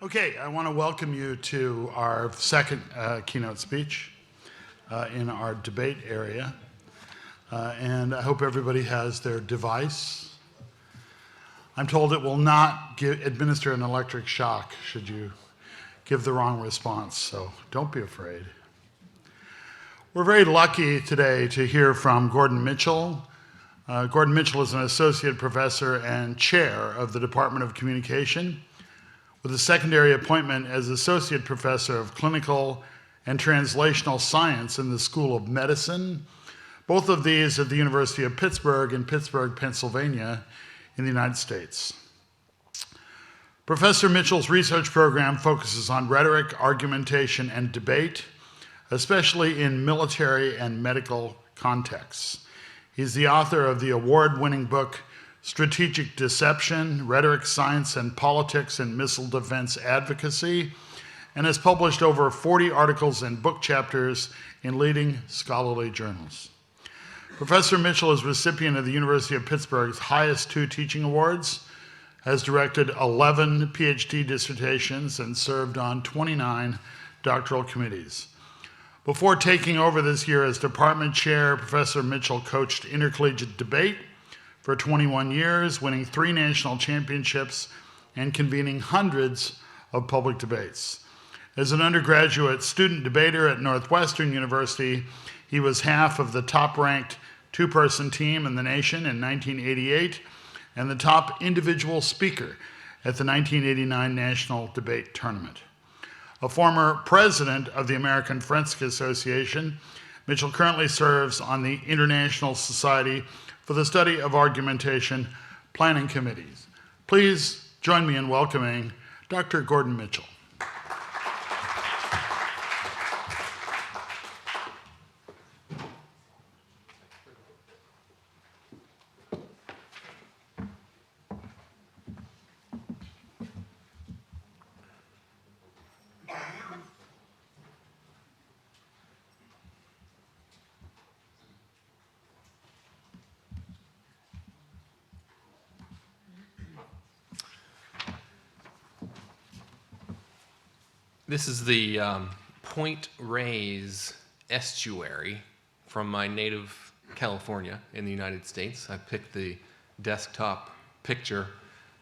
Okay, I want to welcome you to our second keynote speech in our debate area. And I hope everybody has their device. I'm told it will not administer an electric shock should you give the wrong response, so don't be afraid. We're very lucky today to hear from Gordon Mitchell. Gordon Mitchell is an associate professor and chair of the Department of Communication, with a secondary appointment as Associate Professor of Clinical and Translational Science in the School of Medicine, both of these at the University of Pittsburgh in Pittsburgh, Pennsylvania, in the United States. Professor Mitchell's research program focuses on rhetoric, argumentation, and debate, especially in military and medical contexts. He's the author of the award-winning book, Strategic Deception, Rhetoric, Science, and Politics in Missile Defense Advocacy, and has published over 40 articles and book chapters in leading scholarly journals. Professor Mitchell is recipient of the University of Pittsburgh's highest two teaching awards, has directed 11 PhD dissertations, and served on 29 doctoral committees. Before taking over this year as department chair, Professor Mitchell coached intercollegiate debate for 21 years, winning 3 national championships and convening hundreds of public debates. As an undergraduate student debater at Northwestern University, he was half of the top-ranked two-person team in the nation in 1988 and the top individual speaker at the 1989 National Debate Tournament. A former president of the American Forensic Association, Mitchell currently serves on the International Society for the Study of Argumentation Planning Committees. Please join me in welcoming Dr. Gordon Mitchell. This is the Point Reyes estuary from my native California in the United States. I picked the desktop picture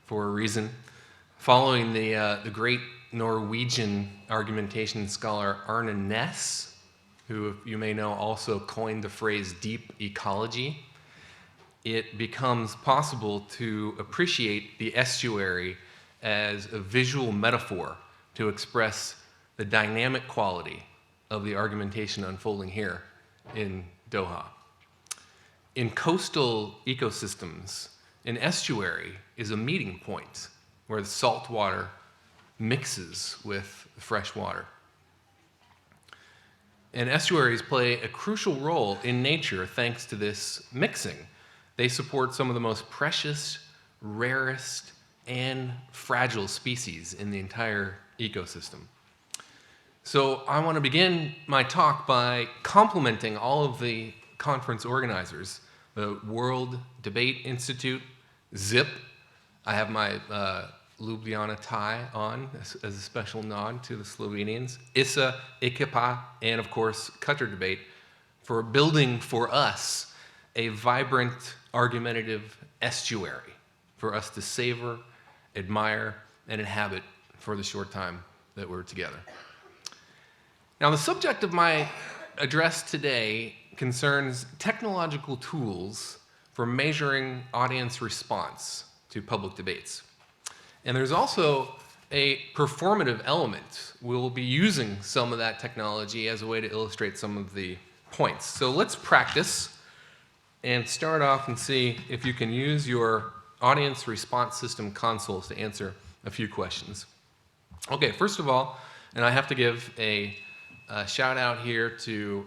for a reason. Following the great Norwegian argumentation scholar Arne Næss, who you may know also coined the phrase deep ecology, it becomes possible to appreciate the estuary as a visual metaphor to express the dynamic quality of the argumentation unfolding here in Doha. In coastal ecosystems, an estuary is a meeting point where the salt water mixes with fresh water. And estuaries play a crucial role in nature thanks to this mixing. They support some of the most precious, rarest, and fragile species in the entire ecosystem. So I want to begin my talk by complimenting all of the conference organizers, the World Debate Institute, ZIP. I have my Ljubljana tie on as a special nod to the Slovenians, ISA, Ekipa, and of course Qatar Debate, for building for us a vibrant, argumentative estuary for us to savor, admire, and inhabit for the short time that we're together. Now, the subject of my address today concerns technological tools for measuring audience response to public debates. And there's also a performative element. We'll be using some of that technology as a way to illustrate some of the points. So let's practice and start off and see if you can use your audience response system consoles to answer a few questions. Okay, first of all, and I have to give a shout out here to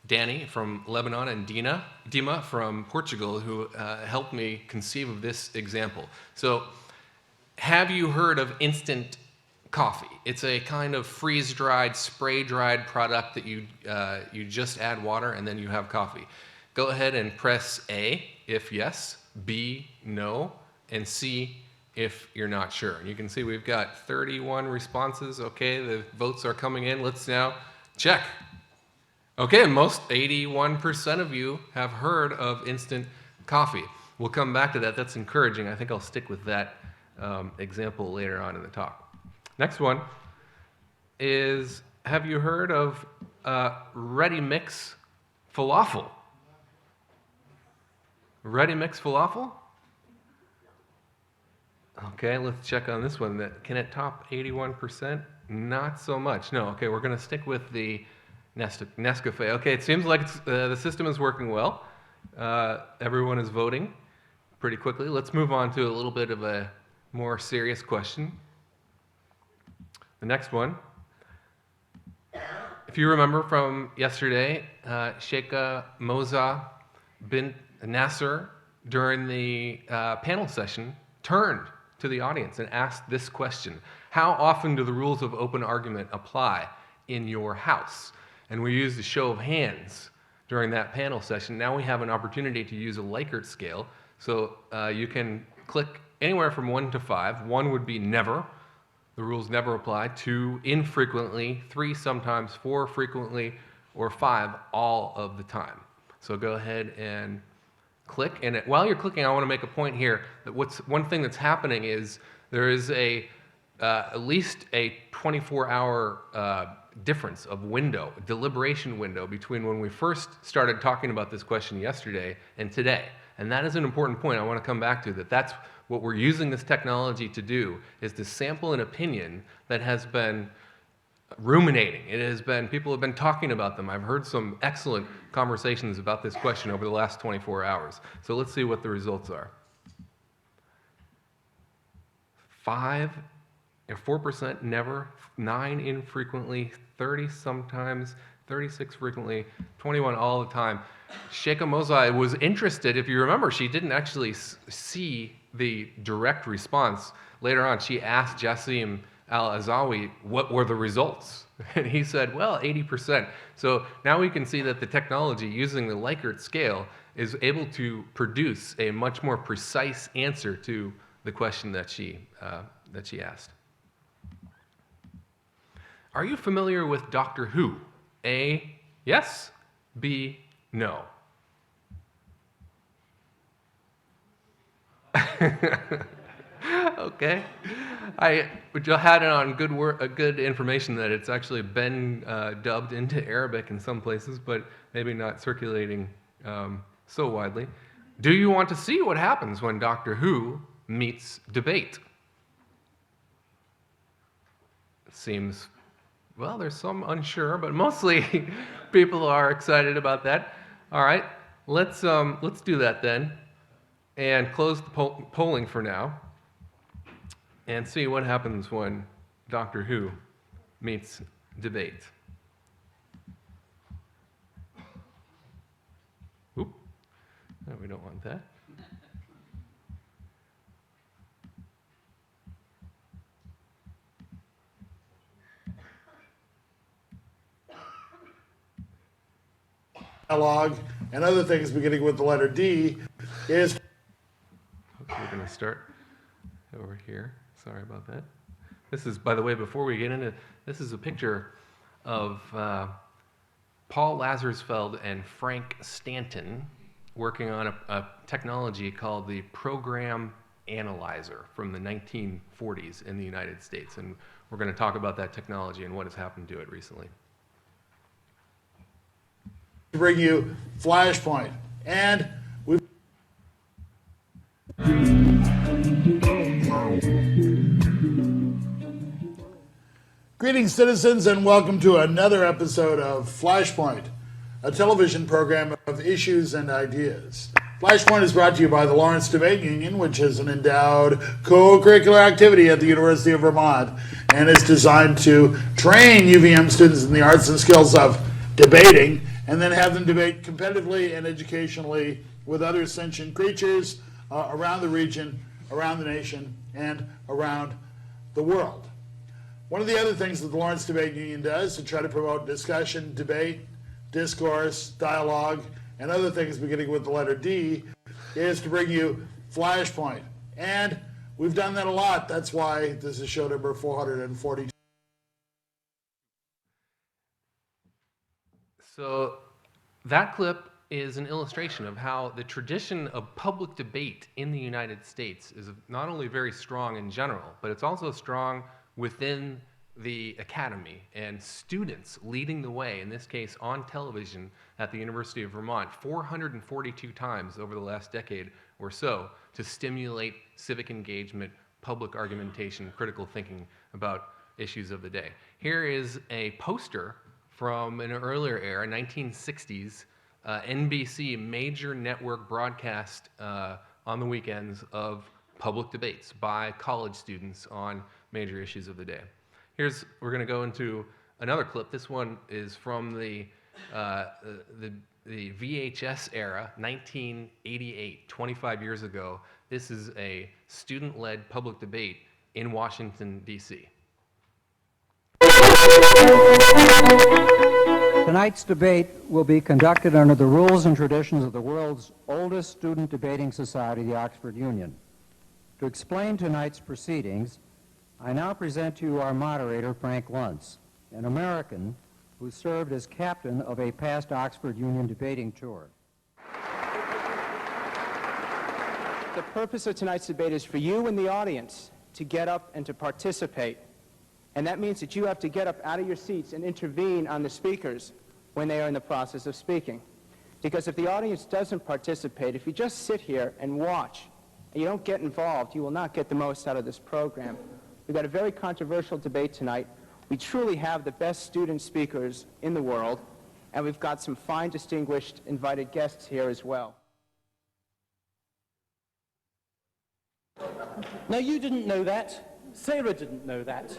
Danny from Lebanon and Dima from Portugal, who helped me conceive of this example. So, have you heard of instant coffee? It's a kind of freeze-dried, spray-dried product that you just add water and then you have coffee. Go ahead and press A if yes, B no, and C if you're not sure. And you can see we've got 31 responses. Okay, the votes are coming in. Let's now check. Okay, most 81% of you have heard of instant coffee. We'll come back to that. That's encouraging. I think I'll stick with that example later on in the talk. Next one is, have you heard of ready mix falafel? Ready mix falafel? Okay, let's check on this one. Can it top 81%? Not so much. No, okay, we're going to stick with the Nescafe. Okay, it seems like the system is working well. Everyone is voting pretty quickly. Let's move on to a little bit of a more serious question. The next one. If you remember from yesterday, Sheikha Moza bint Nasser, during the panel session, turned to the audience and asked this question: how often do the rules of open argument apply in your house? And we used a show of hands during that panel session. Now we have an opportunity to use a Likert scale. So you can click anywhere from 1 to 5. 1 would be never. The rules never apply. 2, infrequently. 3, sometimes. 4, frequently. Or 5, all of the time. So go ahead and click. And while you're clicking, I want to make a point here that one thing that's happening is there is at least a 24-hour difference of deliberation window between when we first started talking about this question yesterday and today. And that is an important point I want to come back to, that's what we're using this technology to do, is to sample an opinion that has been ruminating. People have been talking about them. I've heard some excellent conversations about this question over the last 24 hours. So let's see what the results are. 5 or 4% never, 9 infrequently, 30 sometimes, 36 frequently, 21 all the time. Sheikha Moza was interested. If you remember, she didn't actually see the direct response. Later on, she asked Jassim Al-Azawi what were the results. And he said, well, 80%. So now we can see that the technology using the Likert scale is able to produce a much more precise answer to the question that she asked. Are you familiar with Doctor Who? A, yes. B, no. Okay. I had it on good information that it's actually been dubbed into Arabic in some places, but maybe not circulating so widely. Do you want to see what happens when Doctor Who meets debate? It seems, well, there's some unsure, but mostly people are excited about that. All right, let's do that then, and close the polling for now, and see what happens when Doctor Who meets debate. Oop, no, we don't want that. Dialogue and other things beginning with the letter D is... Okay, we're going to start over here. Sorry about that. This is, by the way, before we get into, this is a picture of Paul Lazarsfeld and Frank Stanton working on a technology called the program analyzer from the 1940s in the United States. And we're going to talk about that technology and what has happened to it recently. To bring you Flashpoint, and we've greetings, citizens, and welcome to another episode of Flashpoint, a television program of issues and ideas. Flashpoint is brought to you by the Lawrence Debate Union, which is an endowed co-curricular activity at the University of Vermont, and is designed to train UVM students in the arts and skills of debating, and then have them debate competitively and educationally with other sentient creatures around the region, around the nation, and around the world. One of the other things that the Lawrence Debate Union does to try to promote discussion, debate, discourse, dialogue, and other things beginning with the letter D is to bring you Flashpoint. And We've done that a lot. That's why this is show number 442. So that clip is an illustration of how the tradition of public debate in the United States is not only very strong in general, but it's also strong within the academy and students leading the way, in this case on television at the University of Vermont, 442 times over the last decade or so to stimulate civic engagement, public argumentation, critical thinking about issues of the day. Here is a poster from an earlier era, 1960s, NBC major network broadcast on the weekends of public debates by college students on major issues of the day. We're going to go into another clip. This one is from the VHS era, 1988, 25 years ago. This is a student-led public debate in Washington, D.C. Tonight's debate will be conducted under the rules and traditions of the world's oldest student debating society, the Oxford Union. To explain tonight's proceedings, I now present to you our moderator, Frank Luntz, an American who served as captain of a past Oxford Union debating tour. The purpose of tonight's debate is for you in the audience to get up and to participate. And that means that you have to get up out of your seats and intervene on the speakers when they are in the process of speaking. Because if the audience doesn't participate, if you just sit here and watch, and you don't get involved, you will not get the most out of this program. We've got a very controversial debate tonight. We truly have the best student speakers in the world, and we've got some fine, distinguished, invited guests here as well. No, you didn't know that. Sarah didn't know that.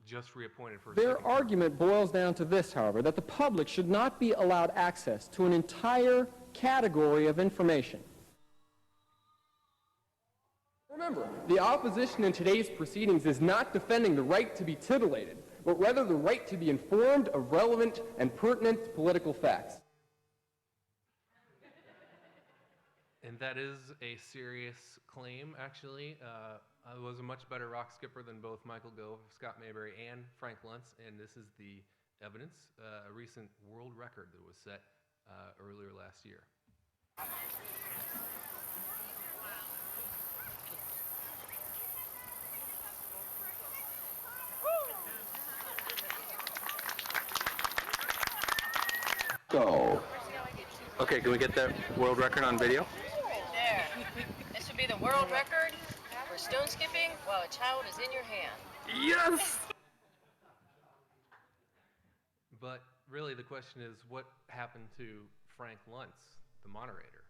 Just reappointed for a Their second term. argument boils down to this, however, that the public should not be allowed access to an entire category of information. Remember, the opposition in today's proceedings is not defending the right to be titillated, but rather the right to be informed of relevant and pertinent political facts. And that is a serious claim, actually. I was a much better rock skipper than both Michael Gove, Scott Mayberry, and Frank Luntz, and this is the evidence, a recent world record that was set earlier last year. Go. Okay, can we get that world record on video? There. This would be the world record for stone skipping while a child is in your hand. Yes! But really the question is, what happened to Frank Luntz, the moderator?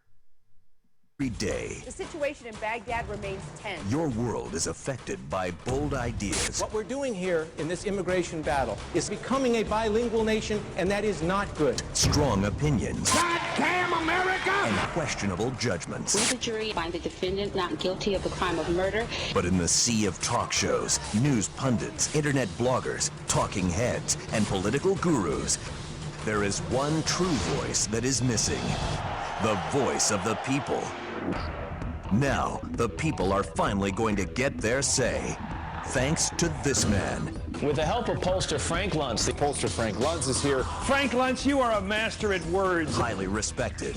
Every day, The situation in Baghdad remains tense. your world is affected by bold ideas What we're doing here in this immigration battle is becoming a bilingual nation, and that is not good. strong opinions, Goddamn America! and questionable judgments. Will the jury find the defendant not guilty of the crime of murder? But in the sea of talk shows, news pundits, internet bloggers, talking heads, and political gurus, there is one true voice that is missing. The voice of the people. Now, the people are finally going to get their say. Thanks to this man. With the help of pollster Frank Luntz, the pollster Frank Luntz is here. Frank Luntz, you are a master at words. Highly respected.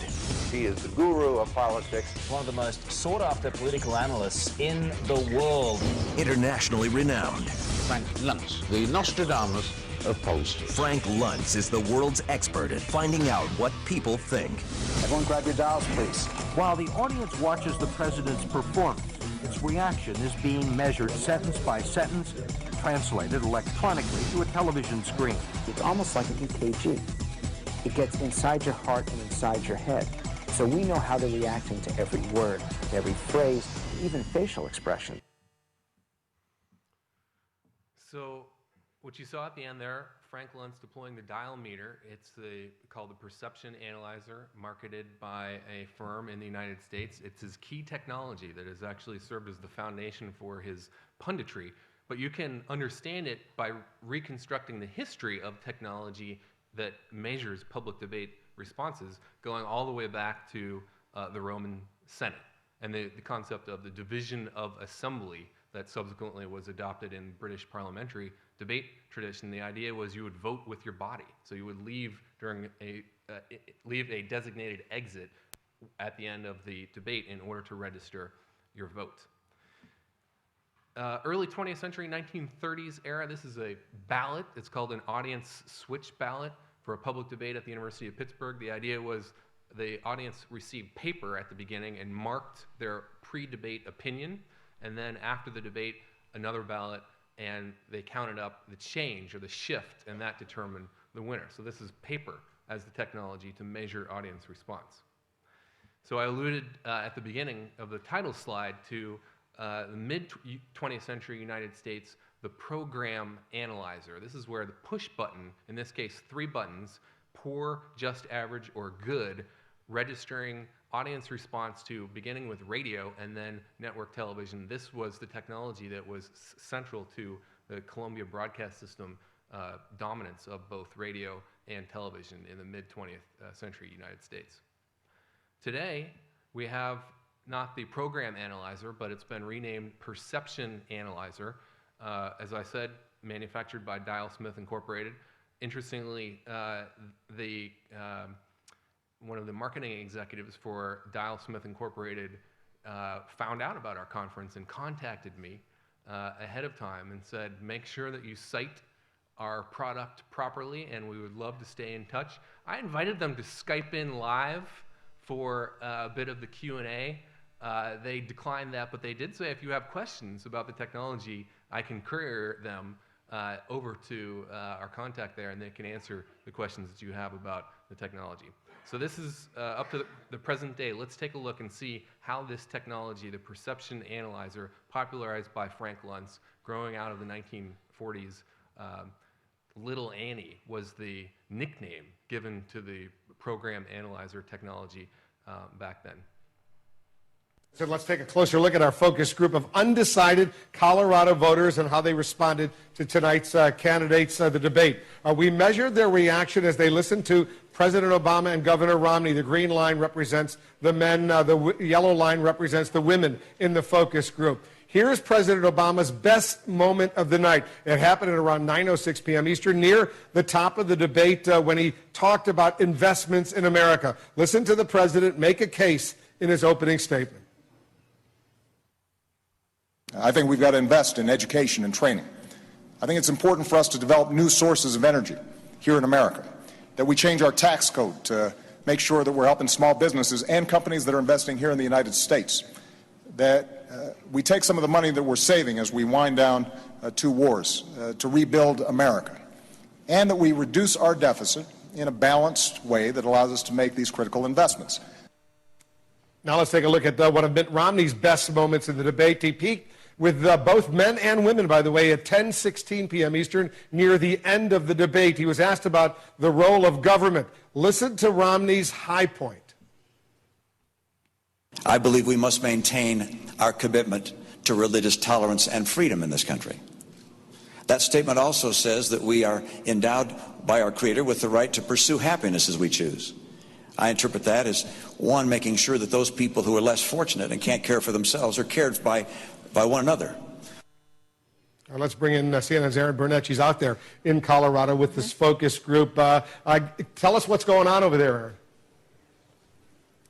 He is the guru of politics. One of the most sought-after political analysts in the world. Internationally renowned. Frank Luntz, the Nostradamus of pollsters. Frank Luntz is the world's expert at finding out what people think. Everyone grab your dials, please. While the audience watches the president's performance, its reaction is being measured sentence by sentence, translated electronically to a television screen. It's almost like an EKG. It gets inside your heart and inside your head. So we know how they're reacting to every word, every phrase, even facial expression. So what you saw at the end there, Frank Luntz deploying the dial meter. It's called the Perception Analyzer, marketed by a firm in the United States. It's his key technology that has actually served as the foundation for his punditry. But you can understand it by reconstructing the history of technology that measures public debate responses, going all the way back to the Roman Senate. and the concept of the division of assembly that subsequently was adopted in British parliamentary debate tradition. The idea was you would vote with your body. So you would leave during leave a designated exit at the end of the debate in order to register your vote. Early 20th century, 1930s era, this is a ballot. It's called an audience switch ballot for a public debate at the University of Pittsburgh. The idea was the audience received paper at the beginning and marked their pre-debate opinion, and then after the debate, another ballot, and they counted up the change or the shift, and that determined the winner. So this is paper as the technology to measure audience response. So I alluded at the beginning of the title slide to the mid-20th century United States, the program analyzer. This is where the push button, in this case 3 buttons, poor, just average, or good, registering audience response to beginning with radio and then network television. This was the technology that was central to the Columbia broadcast system dominance of both radio and television in the mid-20th century United States. Today, we have not the program analyzer, but it's been renamed perception analyzer. As I said, manufactured by Dial Smith Incorporated. Interestingly, one of the marketing executives for Dial Smith Incorporated found out about our conference and contacted me ahead of time and said, make sure that you cite our product properly and we would love to stay in touch. I invited them to Skype in live for a bit of the Q&A. They declined that, but they did say if you have questions about the technology, I can courier them over to our contact there and they can answer the questions that you have about the technology. So this is up to the present day. Let's take a look and see how this technology, the perception analyzer, popularized by Frank Luntz, growing out of the 1940s, Little Annie was the nickname given to the program analyzer technology back then. So let's take a closer look at our focus group of undecided Colorado voters and how they responded to tonight's candidates, the debate. We measured their reaction as they listened to President Obama and Governor Romney. The green line represents the men, the yellow line represents the women in the focus group. Here's President Obama's best moment of the night. It happened at around 9:06 p.m. Eastern, near the top of the debate when he talked about investments in America. Listen to the president make a case in his opening statement. I think we've got to invest in education and training. I think it's important for us to develop new sources of energy here in America, that we change our tax code to make sure that we're helping small businesses and companies that are investing here in the United States, that we take some of the money that we're saving as we wind down 2 wars to rebuild America, and that we reduce our deficit in a balanced way that allows us to make these critical investments. Now let's take a look at one of Mitt Romney's best moments in the debate. He peaked with both men and women, by the way, at 10:16 p.m. Eastern, near the end of the debate. He was asked about the role of government. Listen to Romney's high point. I believe we must maintain our commitment to religious tolerance and freedom in this country. That statement also says that we are endowed by our Creator with the right to pursue happiness as we choose. I interpret that as, one, making sure that those people who are less fortunate and can't care for themselves are cared by one another. Let's bring in CNN's Aaron Burnett. She's out there in Colorado with this focus group. Tell us what's going on over there, Aaron.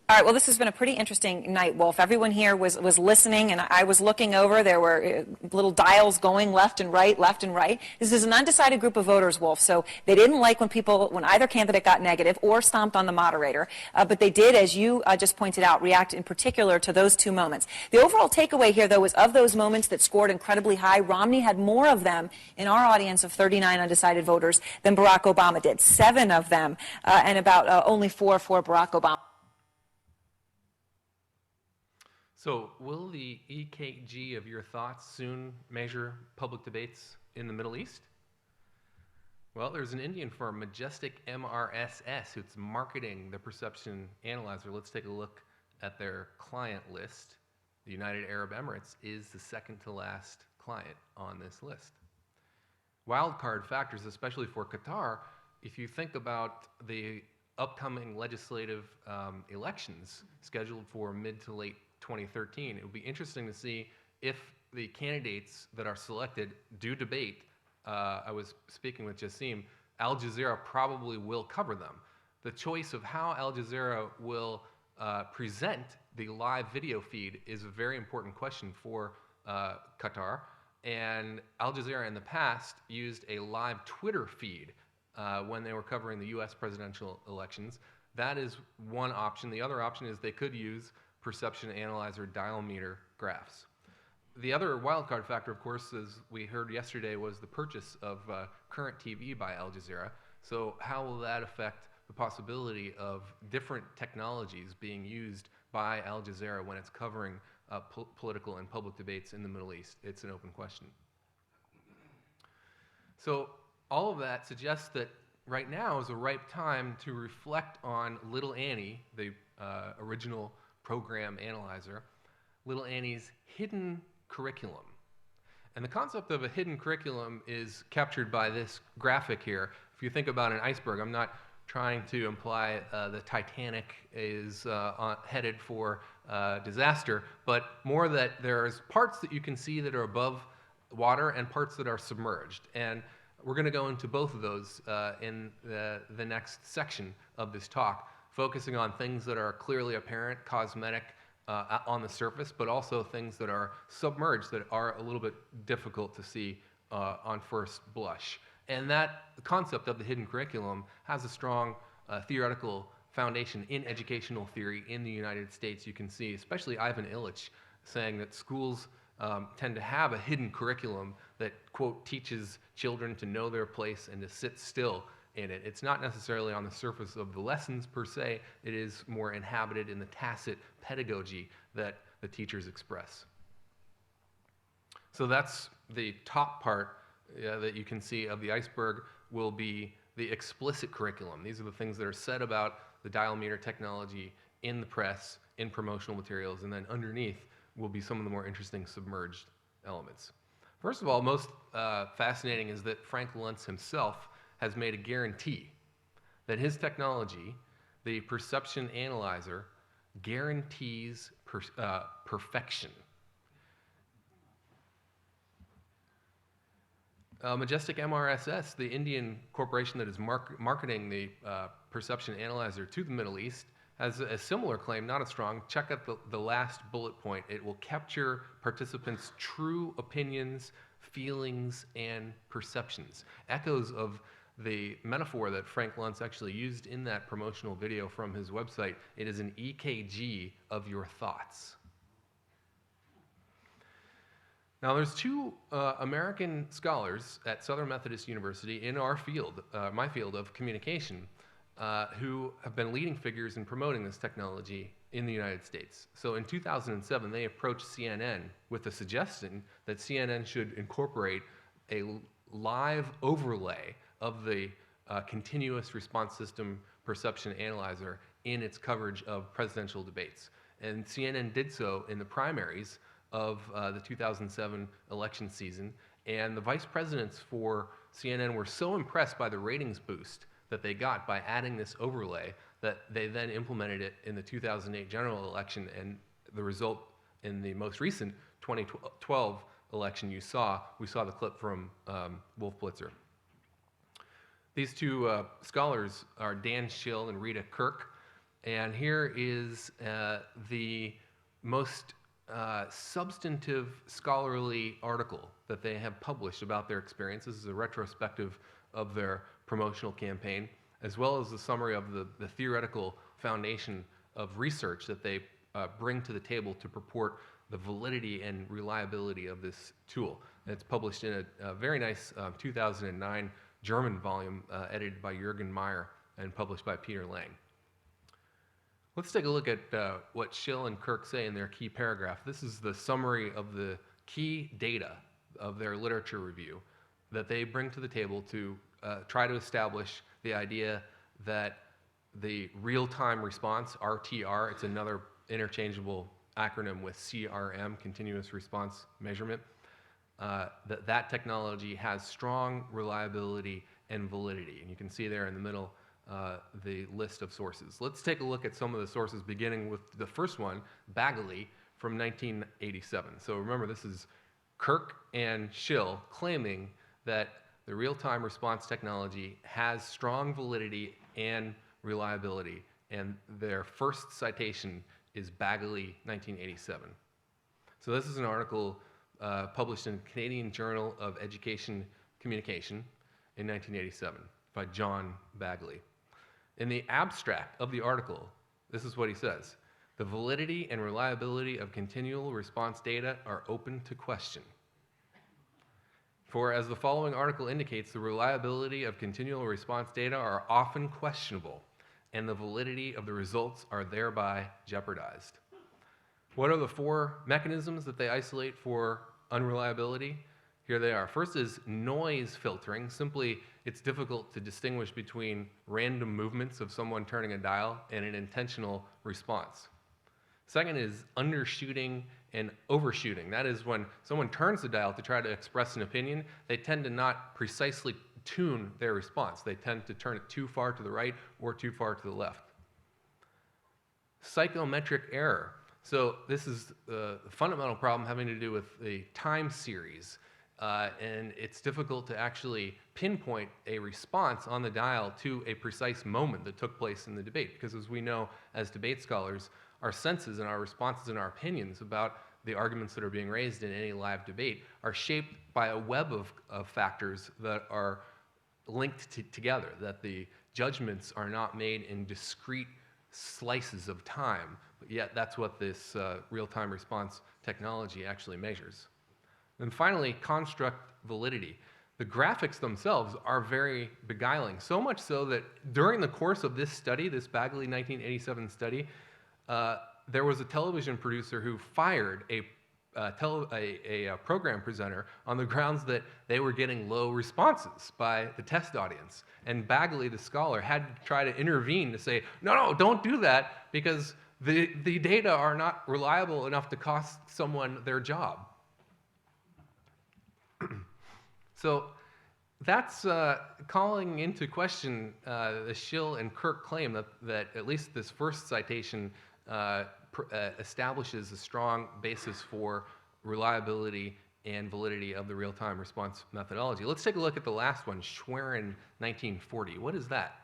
All right, well, this has been a pretty interesting night, Wolf. Everyone here was listening, and I was looking over. There were little dials going left and right, left and right. This is an undecided group of voters, Wolf, so they didn't like when either candidate got negative or stomped on the moderator, but they did, as you just pointed out, react in particular to those 2 moments. The overall takeaway here, though, was of those moments that scored incredibly high, Romney had more of them in our audience of 39 undecided voters than Barack Obama did. 7 of them, and about only 4 for Barack Obama. So will the EKG of your thoughts soon measure public debates in the Middle East? Well, there's an Indian firm, Majestic MRSS, who's marketing the perception analyzer. Let's take a look at their client list. The United Arab Emirates is the second to last client on this list. Wildcard factors, especially for Qatar, if you think about the upcoming legislative elections scheduled for mid to late 2013. It will be interesting to see if the candidates that are selected do debate. I was speaking with Jassim. Al Jazeera probably will cover them. The choice of how Al Jazeera will present the live video feed is a very important question for Qatar. And Al Jazeera in the past used a live Twitter feed when they were covering the US presidential elections. That is one option. The other option is they could use perception analyzer dial meter graphs. The other wildcard factor, of course, as we heard yesterday, was the purchase of current TV by Al Jazeera. So how will that affect the possibility of different technologies being used by Al Jazeera when it's covering political and public debates in the Middle East? It's an open question. So all of that suggests that right now is a ripe time to reflect on Little Annie, the original program analyzer, Little Annie's hidden curriculum. And the concept of a hidden curriculum is captured by this graphic here. If you think about an iceberg, I'm not trying to imply the Titanic is headed for disaster, but more that there's parts that you can see that are above water and parts that are submerged. And we're going to go into both of those in the next section of this talk, focusing on things that are clearly apparent, cosmetic, on the surface, but also things that are submerged that are a little bit difficult to see on first blush. And that concept of the hidden curriculum has a strong theoretical foundation in educational theory in the United States. You can see, especially Ivan Illich, saying that schools tend to have a hidden curriculum that, quote, teaches children to know their place and to sit still in it. It's not necessarily on the surface of the lessons per se, it is more inhabited in the tacit pedagogy that the teachers express. So that's the top part that you can see of the iceberg will be the explicit curriculum. These are the things that are said about the dial meter technology in the press, in promotional materials, and then underneath will be some of the more interesting submerged elements. First of all, most fascinating is that Frank Luntz himself has made a guarantee that his technology, the perception analyzer, guarantees perfection. Majestic MRSS, the Indian corporation that is marketing the perception analyzer to the Middle East, has a similar claim, not as strong. Check out the last bullet point. It will capture participants' true opinions, feelings, and perceptions. Echoes of the metaphor that Frank Luntz actually used in that promotional video from his website. It is an EKG of your thoughts. Now, there's two American scholars at Southern Methodist University in our field, my field of communication, who have been leading figures in promoting this technology in the United States. So in 2007, they approached CNN with the suggestion that CNN should incorporate a live overlay of the continuous response system perception analyzer in its coverage of presidential debates. And CNN did so in the primaries of the 2007 election season. And the vice presidents for CNN were so impressed by the ratings boost that they got by adding this overlay that they then implemented it in the 2008 general election. And the result in the most recent 2012 election we saw the clip from Wolf Blitzer. These two scholars are Dan Schill and Rita Kirk. And here is the most substantive scholarly article that they have published about their experience. This is a retrospective of their promotional campaign, as well as the summary of the theoretical foundation of research that they bring to the table to purport the validity and reliability of this tool. And it's published in a very nice 2009 German volume edited by Jürgen Meyer and published by Peter Lang. Let's take a look at what Schill and Kirk say in their key paragraph. This is the summary of the key data of their literature review that they bring to the table to try to establish the idea that the real-time response, RTR, it's another interchangeable acronym with CRM, continuous response measurement, that technology has strong reliability and validity. And you can see there in the middle the list of sources. Let's take a look at some of the sources, beginning with the first one, Bagley from 1987. So remember, this is Kirk and Schill claiming that the real-time response technology has strong validity and reliability, and their first citation is Bagley, 1987. So this is an article published in Canadian Journal of Education Communication in 1987 by John Bagley. In the abstract of the article, this is what he says: the validity and reliability of continual response data are open to question. For as the following article indicates, the reliability of continual response data are often questionable, and the validity of the results are thereby jeopardized. What are the 4 mechanisms that they isolate for unreliability? Here they are. First is noise filtering. Simply, it's difficult to distinguish between random movements of someone turning a dial and an intentional response. Second is undershooting and overshooting. That is when someone turns the dial to try to express an opinion, they tend to not precisely tune their response. They tend to turn it too far to the right or too far to the left. Psychometric error. So this is the fundamental problem having to do with the time series. And it's difficult to actually pinpoint a response on the dial to a precise moment that took place in the debate. Because as we know as debate scholars, our senses and our responses and our opinions about the arguments that are being raised in any live debate are shaped by a web of factors that are linked together, that the judgments are not made in discrete slices of time, but yet that's what this real-time response technology actually measures. And finally, construct validity. The graphics themselves are very beguiling, so much so that during the course of this study, this Bagley 1987 study, there was a television producer who fired a program presenter on the grounds that they were getting low responses by the test audience. And Bagley, the scholar, had to try to intervene to say, no, don't do that, because the data are not reliable enough to cost someone their job. So that's calling into question the Schill and Kirk claim that at least this first citation establishes a strong basis for reliability and validity of the real-time response methodology. Let's take a look at the last one, Schwerin 1940. What is that?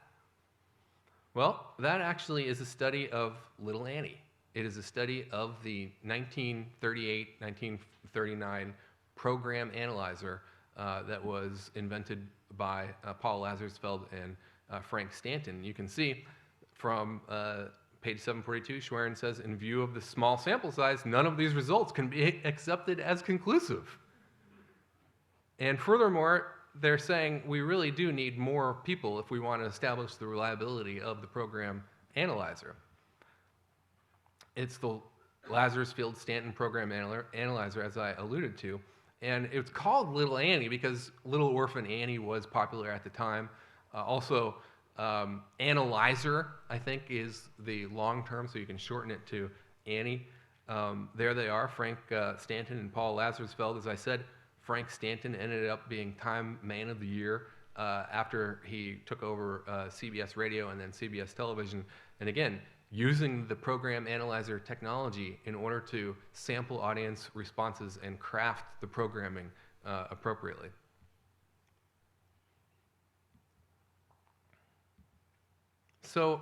Well, that actually is a study of Little Annie. It is a study of the 1938-1939 program analyzer that was invented by Paul Lazarsfeld and Frank Stanton. You can see from page 742, Schwerin says, in view of the small sample size, none of these results can be accepted as conclusive. And furthermore, they're saying we really do need more people if we want to establish the reliability of the program analyzer. It's the Lazarsfeld-Stanton program analyzer, as I alluded to. And it's called Little Annie because Little Orphan Annie was popular at the time. Also, Analyzer, I think, is the long term, so you can shorten it to Annie. There they are, Frank Stanton and Paul Lazarsfeld. As I said, Frank Stanton ended up being Time Man of the Year after he took over CBS Radio and then CBS Television. And again, using the program analyzer technology in order to sample audience responses and craft the programming appropriately. So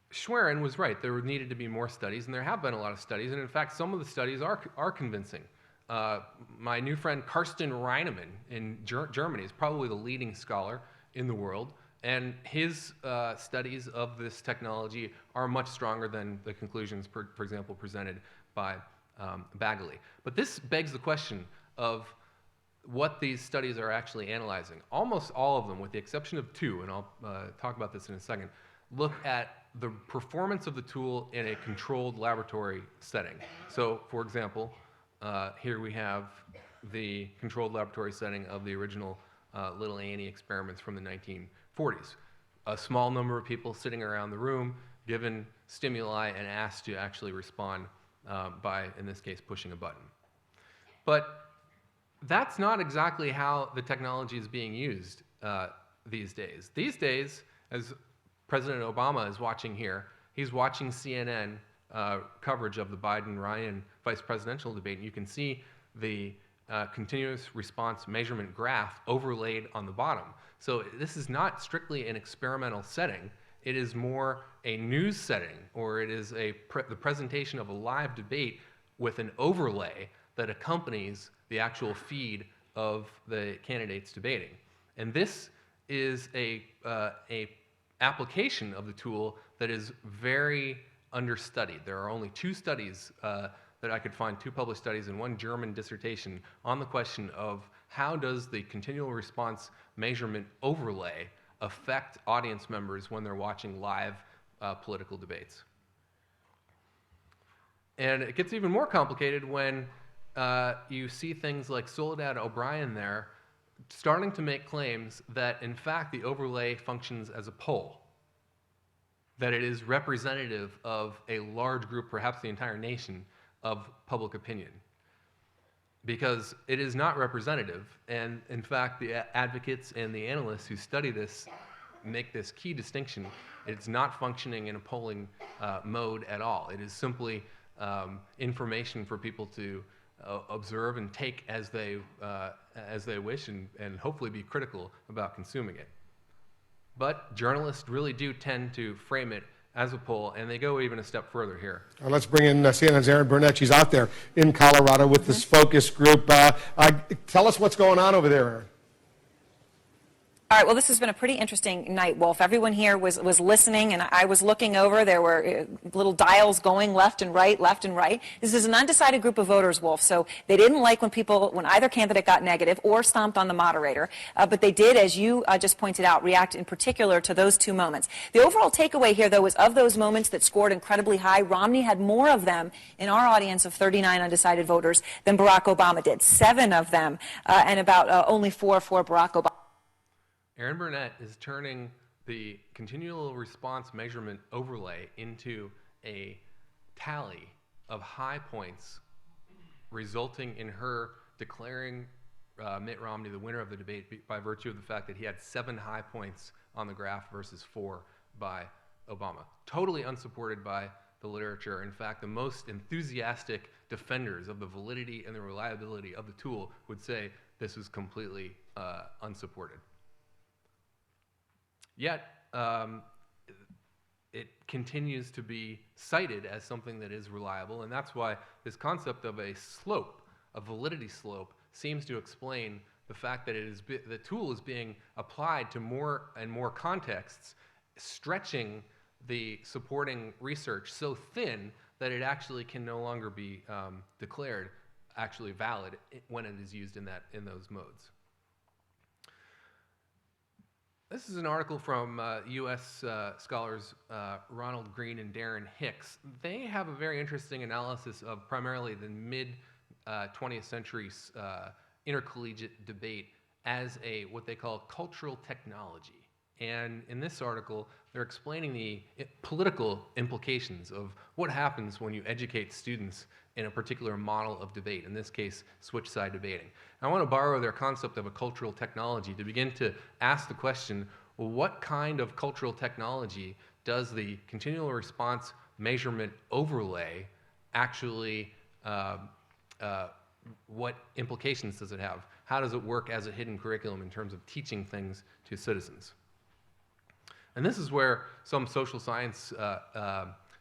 Schwerin was right. There needed to be more studies, and there have been a lot of studies, and in fact, some of the studies are convincing. My new friend Karsten Reinemann in Germany is probably the leading scholar in the world, and his studies of this technology are much stronger than the conclusions, for example, presented by Bagley. But this begs the question of what these studies are actually analyzing. Almost all of them, with the exception of 2, and I'll talk about this in a second, look at the performance of the tool in a controlled laboratory setting. So, for example, here we have the controlled laboratory setting of the original Little Annie experiments from the 1940s. A small number of people sitting around the room, given stimuli and asked to actually respond by, in this case, pushing a button. But that's not exactly how the technology is being used these days. These days, as President Obama is watching here, he's watching CNN coverage of the Biden-Ryan vice presidential debate, and you can see the continuous response measurement graph overlaid on the bottom. So this is not strictly an experimental setting. It is more a news setting, or it is the presentation of a live debate with an overlay that accompanies the actual feed of the candidates debating. And this is a application of the tool that is very understudied. There are only 2 studies that I could find, 2 published studies and 1 German dissertation on the question of how does the continual response measurement overlay affect audience members when they're watching live political debates. And it gets even more complicated when you see things like Soledad O'Brien there starting to make claims that, in fact, the overlay functions as a poll, that it is representative of a large group, perhaps the entire nation, of public opinion. Because it is not representative, and in fact, the advocates and the analysts who study this make this key distinction. It's not functioning in a polling mode at all. It is simply information for people to observe and take as they wish, and hopefully be critical about consuming it. But journalists really do tend to frame it as a poll, and they go even a step further here. Let's bring in CNN's Aaron Burnett. She's out there in Colorado with this focus group. Tell us what's going on over there, Aaron. All right, well, this has been a pretty interesting night, Wolf. Everyone here was listening, and I was looking over. There were little dials going left and right, left and right. This is an undecided group of voters, Wolf, so they didn't like when either candidate got negative or stomped on the moderator, but they did, as you just pointed out, react in particular to those 2 moments. The overall takeaway here, though, is of those moments that scored incredibly high, Romney had more of them in our audience of 39 undecided voters than Barack Obama did, 7 of them, and about only 4 for Barack Obama. Aaron Burnett is turning the continual response measurement overlay into a tally of high points, resulting in her declaring Mitt Romney the winner of the debate by virtue of the fact that he had 7 high points on the graph versus 4 by Obama. Totally unsupported by the literature. In fact, the most enthusiastic defenders of the validity and the reliability of the tool would say this is completely unsupported. Yet, it continues to be cited as something that is reliable, and that's why this concept of a slope, a validity slope, seems to explain the fact that the tool is being applied to more and more contexts, stretching the supporting research so thin that it actually can no longer be declared actually valid when it is used in those modes. This is an article from U.S. scholars Ronald Green and Darren Hicks. They have a very interesting analysis of primarily the mid-20th century intercollegiate debate as what they call cultural technology. And in this article, they're explaining the political implications of what happens when you educate students in a particular model of debate, in this case, switch-side debating. And I want to borrow their concept of a cultural technology to begin to ask the question, well, what kind of cultural technology does the continual response measurement overlay actually, what implications does it have? How does it work as a hidden curriculum in terms of teaching things to citizens? And this is where some social science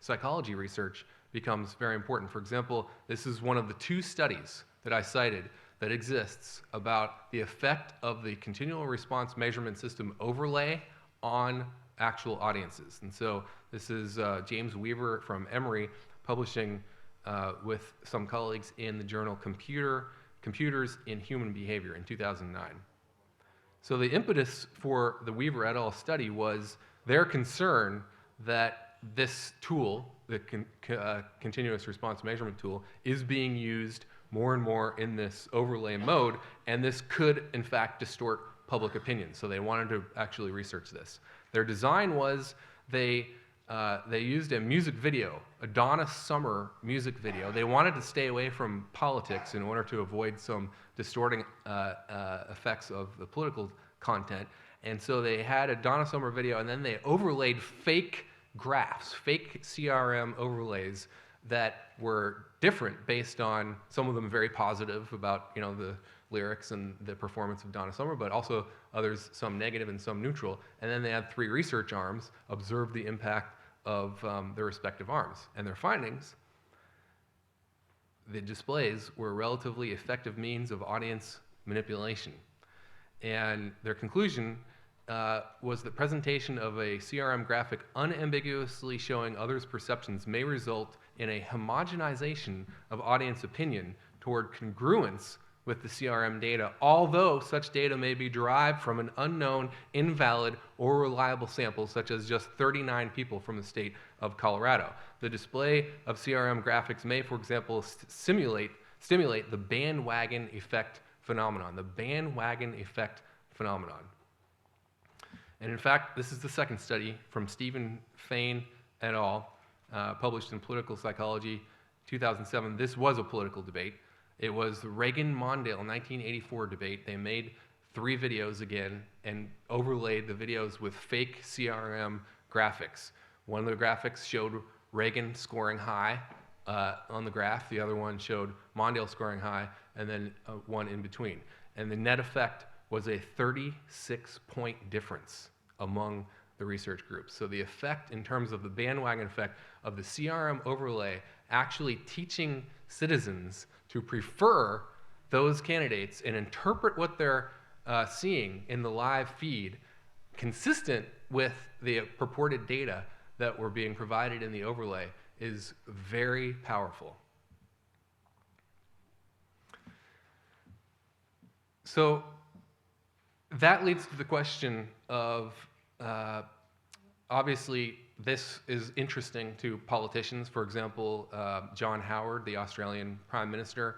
psychology research becomes very important. For example, this is one of the 2 studies that I cited that exists about the effect of the continual response measurement system overlay on actual audiences. And so this is James Weaver from Emory publishing with some colleagues in the journal Computers in Human Behavior in 2009. So the impetus for the Weaver et al. Study was their concern that this tool, the continuous response measurement tool, is being used more and more in this overlay mode, and this could, in fact, distort public opinion. So they wanted to actually research this. Their design was they used a music video, a Donna Summer music video. They wanted to stay away from politics in order to avoid some distorting effects of the political content. And so they had a Donna Summer video, and then they overlaid fake graphs, fake CRM overlays that were different based on, some of them very positive about the lyrics and the performance of Donna Summer, but also others, some negative and some neutral. And then they had 3 research arms, observed the impact of their respective arms. And their findings, the displays were relatively effective means of audience manipulation. And their conclusion was that presentation of a CRM graphic unambiguously showing others' perceptions may result in a homogenization of audience opinion toward congruence with the CRM data, although such data may be derived from an unknown, invalid, or reliable sample, such as just 39 people from the state of Colorado. The display of CRM graphics may, for example, stimulate the bandwagon effect phenomenon, And in fact, this is the second study from Stephen Fain et al., published in Political Psychology, 2007. This was a political debate. It was the Reagan-Mondale 1984 debate. They made 3 videos again and overlaid the videos with fake CRM graphics. One of the graphics showed Reagan scoring high on the graph. The other one showed Mondale scoring high, and then one in between. And the net effect was a 36-point difference among the research groups. So the effect in terms of the bandwagon effect of the CRM overlay actually teaching citizens to prefer those candidates and interpret what they're seeing in the live feed consistent with the purported data that were being provided in the overlay is very powerful. So that leads to the question of, obviously, this is interesting to politicians. For example, John Howard, the Australian Prime Minister,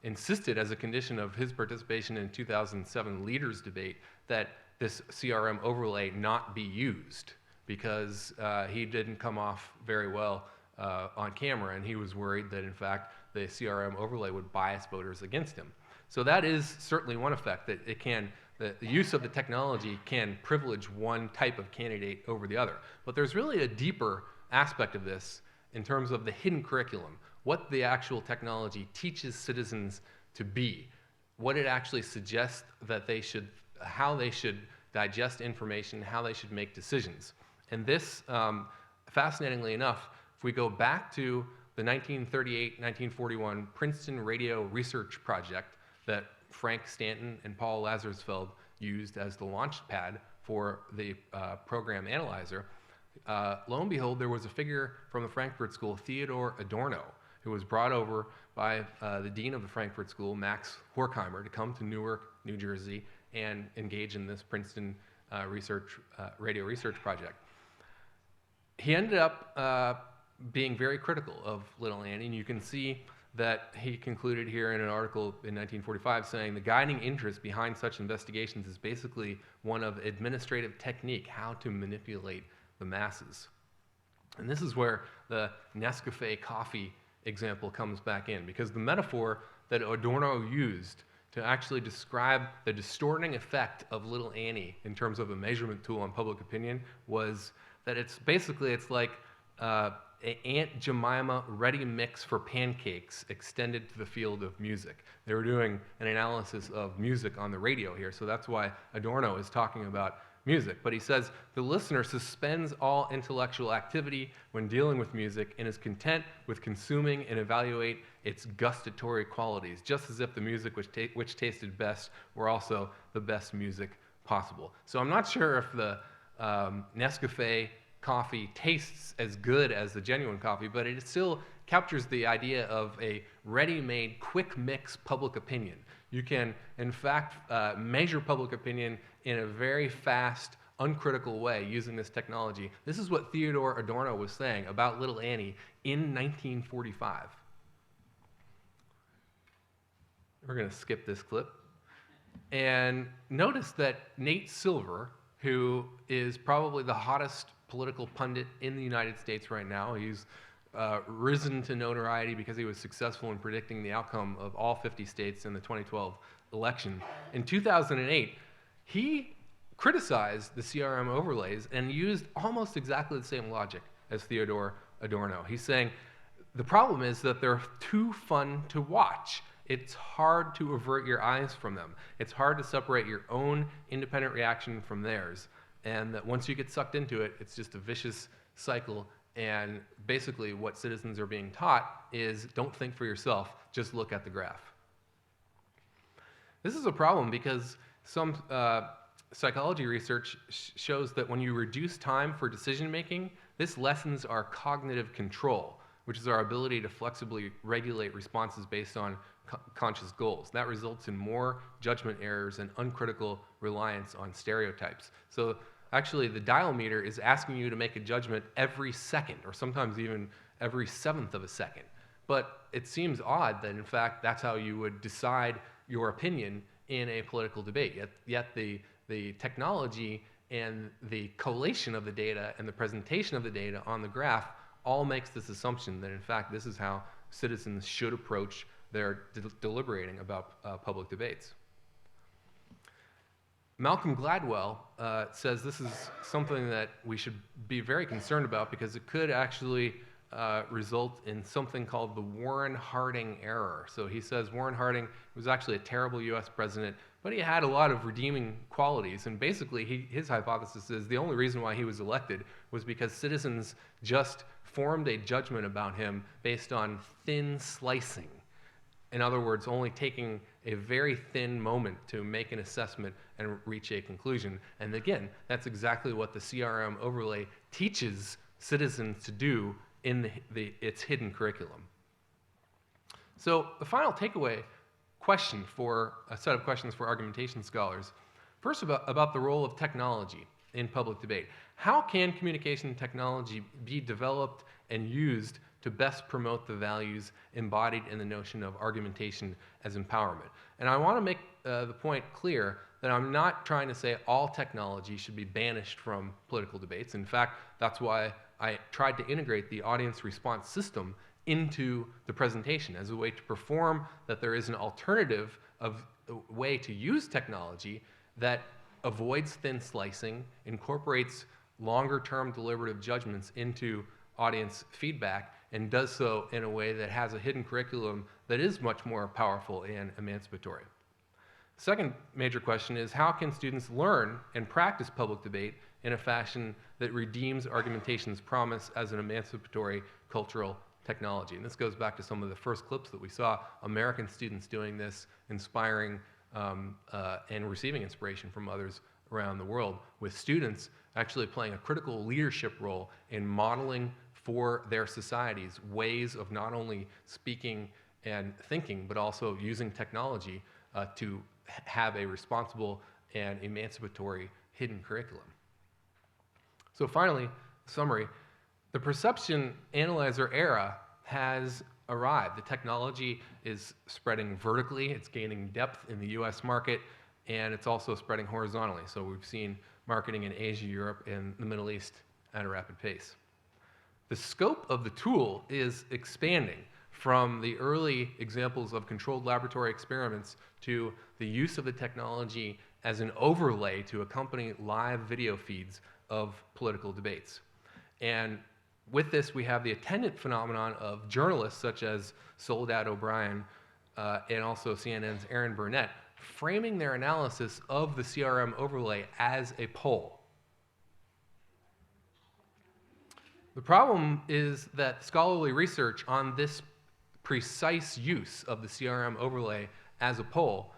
insisted as a condition of his participation in 2007 leaders debate that this CRM overlay not be used because he didn't come off very well on camera, and he was worried that, in fact, the CRM overlay would bias voters against him. So that is certainly one effect, that it can, the use of the technology can privilege one type of candidate over the other. But there's really a deeper aspect of this in terms of the hidden curriculum, what the actual technology teaches citizens to be, what it actually suggests that they should, how they should digest information, how they should make decisions. And this, fascinatingly enough, if we go back to the 1938-1941 Princeton Radio Research Project that Frank Stanton and Paul Lazarsfeld used as the launch pad for the program analyzer, lo and behold, there was a figure from the Frankfurt School, Theodore Adorno, who was brought over by the dean of the Frankfurt School, Max Horkheimer, to come to Newark, New Jersey, and engage in this Princeton radio research project. He ended up being very critical of Little Annie, and you can see that he concluded here in an article in 1945 saying the guiding interest behind such investigations is basically one of administrative technique, how to manipulate the masses. And this is where the Nescafe coffee example comes back in, because the metaphor that Adorno used to actually describe the distorting effect of Little Annie in terms of a measurement tool on public opinion was that it's like Aunt Jemima ready mix for pancakes extended to the field of music. They were doing an analysis of music on the radio here, so that's why Adorno is talking about music. But he says, the listener suspends all intellectual activity when dealing with music and is content with consuming and evaluate its gustatory qualities, just as if the music which tasted best were also the best music possible. So I'm not sure if the Nescafe coffee tastes as good as the genuine coffee, but it still captures the idea of a ready-made, quick mix public opinion. You can, in fact, measure public opinion in a very fast, uncritical way using this technology. This is what Theodore Adorno was saying about Little Annie in 1945. We're going to skip this clip. And notice that Nate Silver, who is probably the hottest political pundit in the United States right now. He's risen to notoriety because he was successful in predicting the outcome of all 50 states in the 2012 election. In 2008, he criticized the CRM overlays and used almost exactly the same logic as Theodore Adorno. He's saying the problem is that they're too fun to watch. It's hard to avert your eyes from them. It's hard to separate your own independent reaction from theirs. And that once you get sucked into it, it's just a vicious cycle. And basically what citizens are being taught is don't think for yourself, just look at the graph. This is a problem because some psychology research shows that when you reduce time for decision making, this lessens our cognitive control, which is our ability to flexibly regulate responses based on conscious goals. That results in more judgment errors and uncritical reliance on stereotypes. So actually the dial meter is asking you to make a judgment every second, or sometimes even every 1/7 of a second. But it seems odd that in fact that's how you would decide your opinion in a political debate. Yet the technology and the collation of the data and the presentation of the data on the graph all makes this assumption that in fact this is how citizens should approach their deliberating about public debates. Malcolm Gladwell says this is something that we should be very concerned about because it could actually result in something called the Warren Harding error. So he says Warren Harding was actually a terrible US president, but he had a lot of redeeming qualities. And basically his hypothesis is the only reason why he was elected was because citizens just formed a judgment about him based on thin slicing. In other words, only taking a very thin moment to make an assessment and reach a conclusion. And again, that's exactly what the CRM overlay teaches citizens to do in its hidden curriculum. So the final takeaway question for a set of questions for argumentation scholars, first about the role of technology in public debate. How can communication technology be developed and used to best promote the values embodied in the notion of argumentation as empowerment? And I want to make the point clear that I'm not trying to say all technology should be banished from political debates. In fact, that's why I tried to integrate the audience response system into the presentation as a way to perform that there is an alternative of a way to use technology that avoids thin slicing, incorporates longer-term deliberative judgments into audience feedback, and does so in a way that has a hidden curriculum that is much more powerful and emancipatory. Second major question is how can students learn and practice public debate in a fashion that redeems argumentation's promise as an emancipatory cultural technology? And this goes back to some of the first clips that we saw, American students doing this, inspiring and receiving inspiration from others around the world, with students actually playing a critical leadership role in modeling for their societies ways of not only speaking and thinking, but also using technology to have a responsible and emancipatory hidden curriculum. So finally, summary, the perception analyzer era has arrived. The technology is spreading vertically, it's gaining depth in the US market, and it's also spreading horizontally. So we've seen marketing in Asia, Europe, and the Middle East at a rapid pace. The scope of the tool is expanding from the early examples of controlled laboratory experiments to the use of the technology as an overlay to accompany live video feeds of political debates. And with this, we have the attendant phenomenon of journalists such as Soledad O'Brien and also CNN's Aaron Burnett framing their analysis of the CRM overlay as a poll. The problem is that scholarly research on this precise use of the CRM overlay as a poll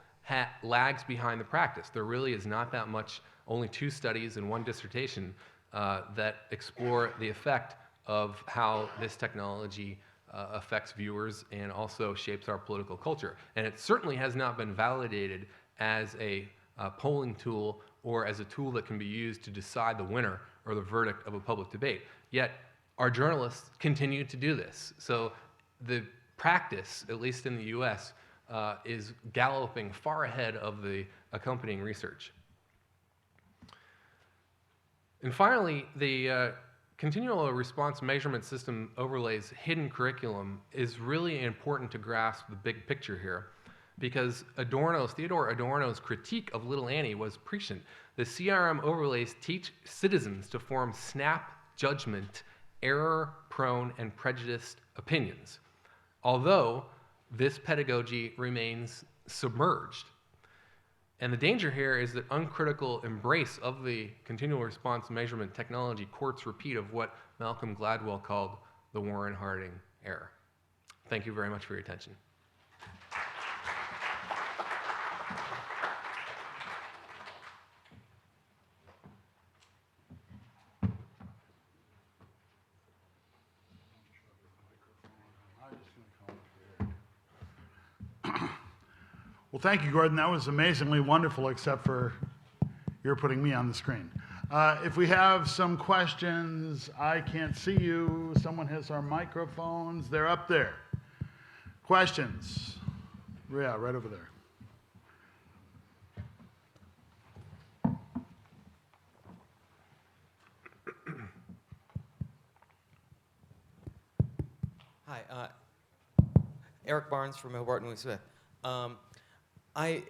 lags behind the practice. There really is not that much, only 2 studies and 1 dissertation that explore the effect of how this technology affects viewers and also shapes our political culture. And it certainly has not been validated as a polling tool or as a tool that can be used to decide the winner or the verdict of a public debate. Yet our journalists continue to do this. So the practice, at least in the US, is galloping far ahead of the accompanying research. And finally, the continual response measurement system overlays hidden curriculum is really important to grasp the big picture here, because Theodore Adorno's critique of Little Annie was prescient. The CRM overlays teach citizens to form snap judgment, error-prone and prejudiced opinions, although this pedagogy remains submerged. And the danger here is that uncritical embrace of the continual response measurement technology courts repeat of what Malcolm Gladwell called the Warren Harding error. Thank you very much for your attention. Well, thank you, Gordon. That was amazingly wonderful, except for you're putting me on the screen. If we have some questions, I can't see you. Someone has our microphones. They're up there. Questions? Yeah, right over there. Hi, Eric Barnes from Barton Smith. I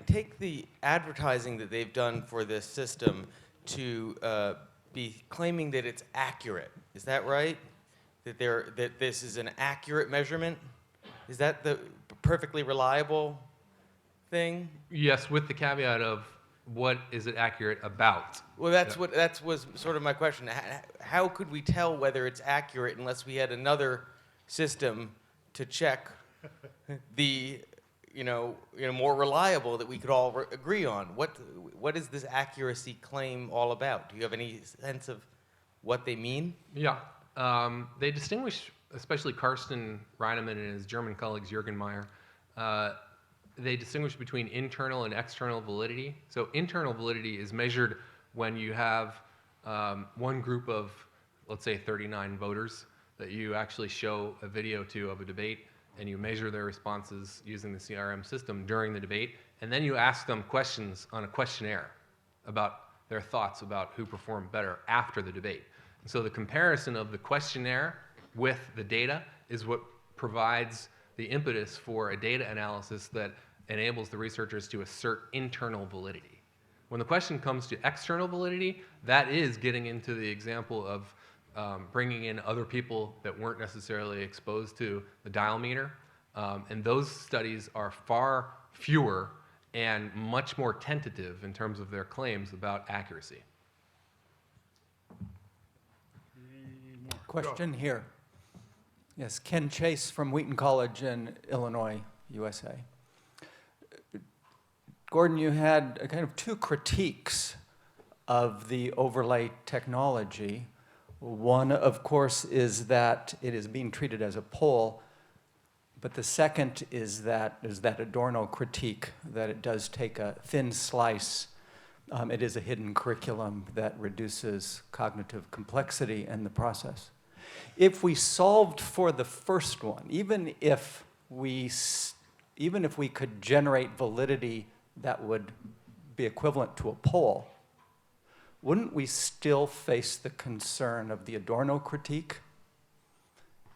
take the advertising that they've done for this system to be claiming that it's accurate. Is that right? That this is an accurate measurement? Is that the perfectly reliable thing? Yes, with the caveat of what is it accurate about? Well, that was sort of my question. How could we tell whether it's accurate unless we had another system to check the more reliable that we could all agree on? What is this accuracy claim all about? Do you have any sense of what they mean? Yeah, they distinguish, especially Karsten Reinemann and his German colleagues Jürgen Meyer, they distinguish between internal and external validity. So internal validity is measured when you have one group of, let's say, 39 voters that you actually show a video to of a debate, and you measure their responses using the CRM system during the debate, and then you ask them questions on a questionnaire about their thoughts about who performed better after the debate. And so the comparison of the questionnaire with the data is what provides the impetus for a data analysis that enables the researchers to assert internal validity. When the question comes to external validity, that is getting into the example of bringing in other people that weren't necessarily exposed to the dial meter. And those studies are far fewer and much more tentative in terms of their claims about accuracy. Question here. Yes, Ken Chase from Wheaton College in Illinois, USA. Gordon, you had a kind of two critiques of the overlay technology. One, of course, is that it is being treated as a poll, but the second is that Adorno critique, that it does take a thin slice. It is a hidden curriculum that reduces cognitive complexity in the process. If we solved for the first one, even if we could generate validity that would be equivalent to a poll, wouldn't we still face the concern of the Adorno critique?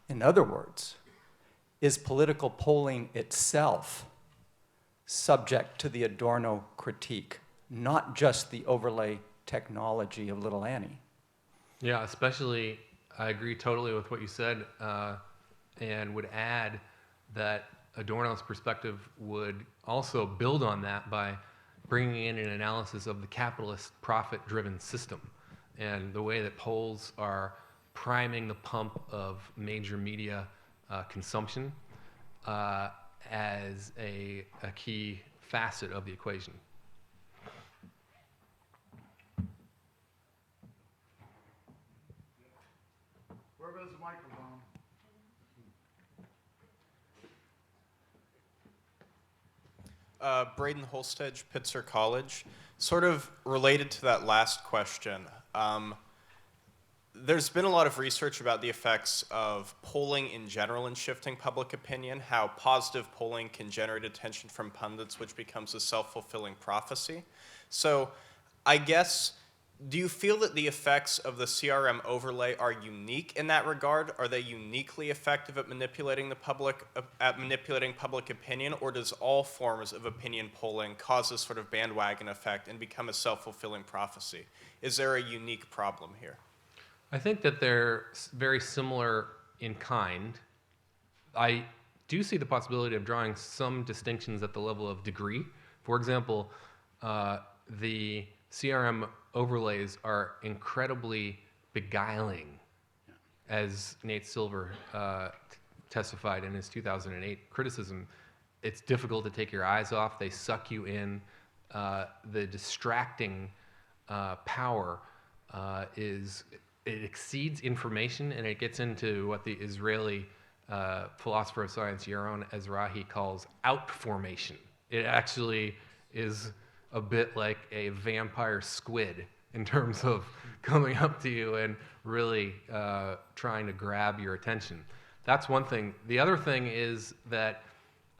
In other words, is political polling itself subject to the Adorno critique, not just the overlay technology of Little Annie? Yeah, especially, I agree totally with what you said, and would add that Adorno's perspective would also build on that by bringing in an analysis of the capitalist profit-driven system and the way that polls are priming the pump of major media consumption as a key facet of the equation. Where goes the microphone? Braden Holstedge, Pittsburgh College. Sort of related to that last question, there's been a lot of research about the effects of polling in general in shifting public opinion, how positive polling can generate attention from pundits, which becomes a self-fulfilling prophecy. So I guess Do you feel that the effects of the CRM overlay are unique in that regard? Are they uniquely effective at manipulating public opinion, or does all forms of opinion polling cause this sort of bandwagon effect and become a self-fulfilling prophecy? Is there a unique problem here? I think that they're very similar in kind. I do see the possibility of drawing some distinctions at the level of degree. For example, the CRM overlays are incredibly beguiling, as Nate Silver testified in his 2008 criticism. It's difficult to take your eyes off. They suck you in. The distracting power it exceeds information, and it gets into what the Israeli philosopher of science Yaron Ezrahi calls outformation. It actually is a bit like a vampire squid in terms of coming up to you and really trying to grab your attention. That's one thing. The other thing is that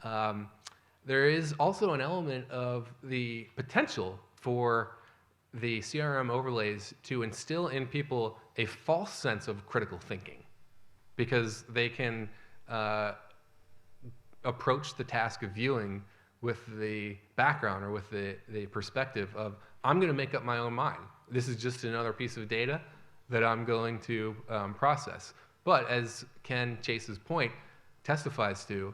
there is also an element of the potential for the CRM overlays to instill in people a false sense of critical thinking, because they can approach the task of viewing with the background or with the perspective of, I'm going to make up my own mind. This is just another piece of data that I'm going to process. But as Ken Chase's point testifies to,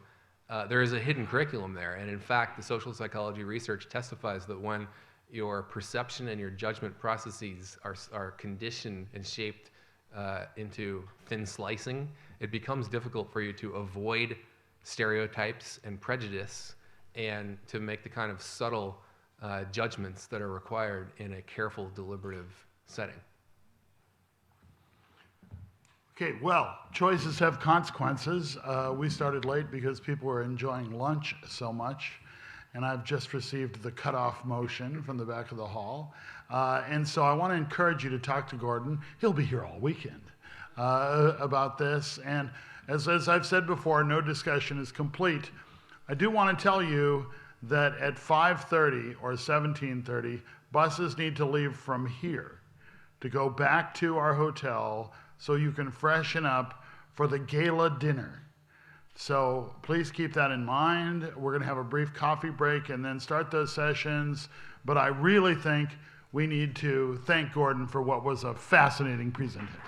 there is a hidden curriculum there. And in fact, the social psychology research testifies that when your perception and your judgment processes are conditioned and shaped into thin slicing, it becomes difficult for you to avoid stereotypes and prejudice and to make the kind of subtle judgments that are required in a careful, deliberative setting. Okay, well, choices have consequences. We started late because people were enjoying lunch so much, and I've just received the cutoff motion from the back of the hall. And so I want to encourage you to talk to Gordon. He'll be here all weekend about this. And as I've said before, no discussion is complete. I do want to tell you that at 5:30 or 17:30, buses need to leave from here to go back to our hotel so you can freshen up for the gala dinner. So please keep that in mind. We're going to have a brief coffee break and then start those sessions. But I really think we need to thank Gordon for what was a fascinating presentation.